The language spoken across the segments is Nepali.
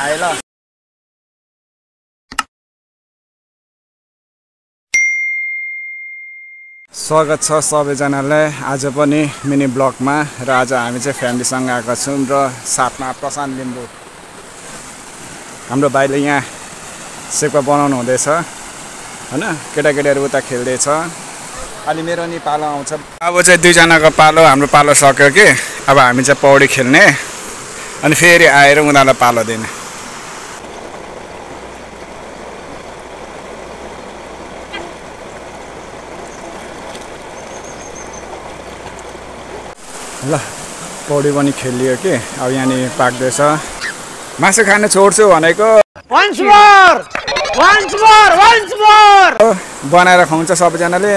आए ल स्वागत छ सबैजनालाई आज पनि मिनी ब्लगमा र आज हामी चाहिँ फ्यामिलीसँग आएका छौँ र साथमा प्रशान्त लिम्बू हाम्रो भाइले यहाँ सेक्वा बनाउनु हुँदैछ हैन केटाकेटीहरु उता खेल्दैछ अलि मेरो नि पालो आउँछ अब चाहिँ दुईजनाको पालो हाम्रो पालो सक्यो के अब हामी चाहिँ पौडी खेल्ने अनि फेरि आएर उनीहरुलाई पालो दिने ल पौडी पनि खेलियो के अब यहाँ नि पाक्दैछ मासु खान छोड्छु भनेको once more बनाएर खुवाउँछ सबैजनाले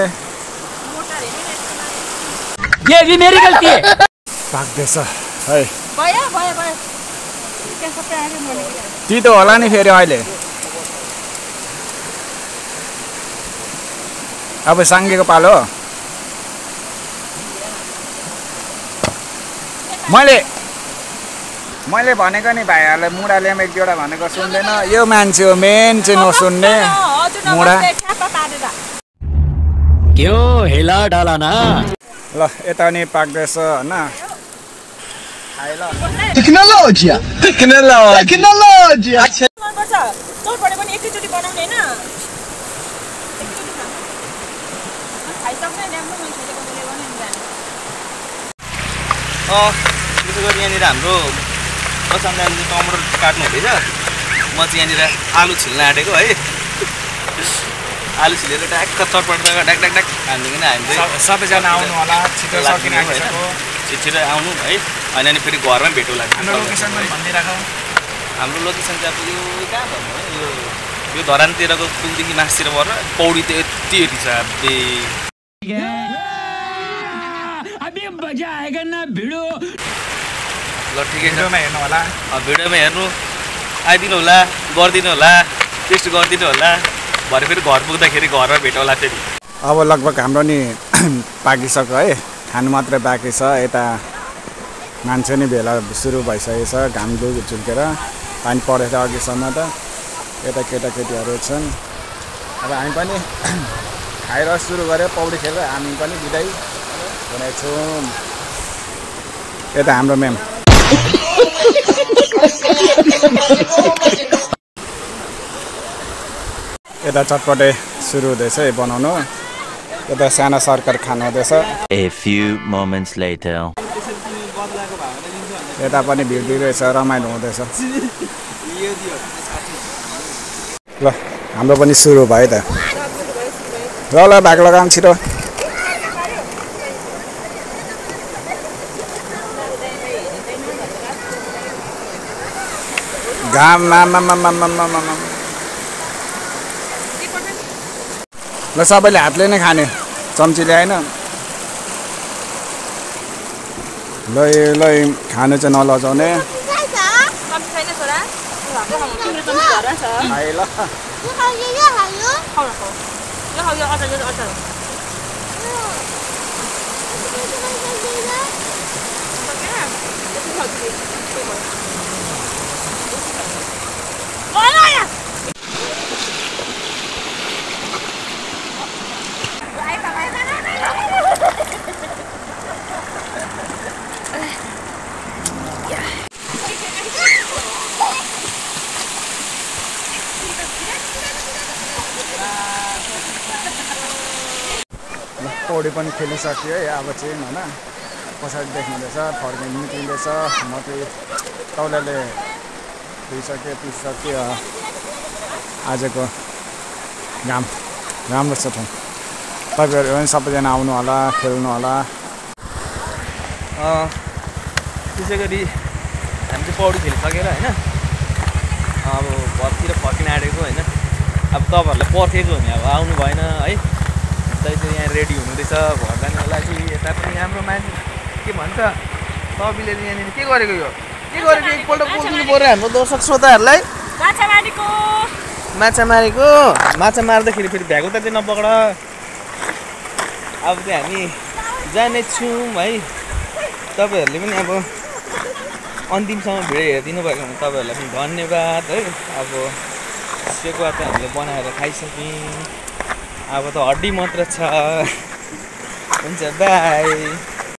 ये भी मेरी गलती है पाक्दैछ है भयो के सबै आयो मैले तितो होला नि फेरि अहिले अब साङ्गेको पालो मैले भनेको नि भाइहरुलाई मुडा ल्याम एक जोडा भनेको सुन्दैन यो मान्छे हो मेन चाहिँ नसुन्ने मुडा क्यों हिला डाला ना ल यता नि पाक्दैछ हैन खाइ ल टेक्नोलोजी चोट परे पनि एकैचोटी बनाउने हैन खाइसक्ने ल्याम्बो मान्छेले कसले बनाउने त्यसो गरी यहाँनिर हाम्रो प्रशान्तले टमाटर काट्नु हुँदैछ म चाहिँ यहाँनिर आलु छिल्न आँटेको है आलु छिलेर ट्याक्क चटपटेर डाक हानिदिकन हामी सबैजना आउनु होला छिटो सकिन आइसक्यो छिटो आउनु है होइन अनि फेरि घरमै भेटौँला हाम्रो लोकेसन पनि भनिदिराखौ हाम्रो लोकेसन चाहिँ अब यो कहाँ भन्नु है यो धरानतिरको पुलदेखि मासतिर भएर पौडी त यति छ अभी मजा आएगा ना भिडियो ल ठिकै छ भिडियोमा हेर्नु होला भिडियोमा हेर्नु आइदिनु होला गरिदिनु होला टेस्ट गरिदिनु होला भरे फेरि घर पुग्दाखेरि घरमा भेटौँला फेरि अब लगभग हाम्रो नि पाकिसक्यो है खानु मात्रै बाँकी छ यता मान्छे नि भेला सुरु भइसकेको छ घाम झुल्केर पानी परेछ अघिसम्म त यता केटाकेटीहरू छन् अब हामी पनि खाएर सुरु गऱ्यो पौडी खेलेर हामी पनि बिदाई हुनेछौँ यता हाम्रो म्याम यता चटपटे सुरु हुँदैछ बनाउनु यता साना सरकार खानु हुँदैछ A few moments later यता पनि भिड रहेछ रमाइलो हुँदैछ ल हाम्रो पनि सुरु भयो त ल भाग लगाउँ छिटो घाम ल सबैले हातले नै खाने चम्चीले होइन ल खानु चाहिँ नलजाउने खाइ ल पौडी पनि खेलिसक्यो है अब चाहिँ होइन पछाडि देख्नुहुँदैछ फर्किन निक्लिँदैछ म चाहिँ तौलाले धुइसकेँ पिसिसक्यो आजको घाम राम्रो छ ठाउँ तपाईँहरू पनि सबैजना आउनु होला खेल्नु होला त्यसै गरी हामी चाहिँ पौडी खेलिसकेर होइन अब घरतिर फर्किन आँटेको होइन अब तपाईँहरूलाई पर्खेको भने अब आउनु भएन है चाहिँ यहाँ रेडी हुनुहुँदैछ घर जानुको लागि यता पनि हाम्रो मान्छे के भन्छ तपाईँले यहाँनिर के गरेको यो के गरेको एकपल्ट बोलिदिनु पऱ्यो हाम्रो दर्शक श्रोताहरूलाई माछा मार्दाखेरि फेरि भ्यागुता चाहिँ नपक्र अब चाहिँ हामी जानेछौँ है तपाईँहरूले पनि अब अन्तिमसम्म भिडियो हेरिदिनु भएको भने तपाईँहरूलाई पनि धन्यवाद है। अब सेकुवा त हामीले बनाएर खाइसक्यौँ, अब त हड्डी मात्र छ। हुन्छ बाई।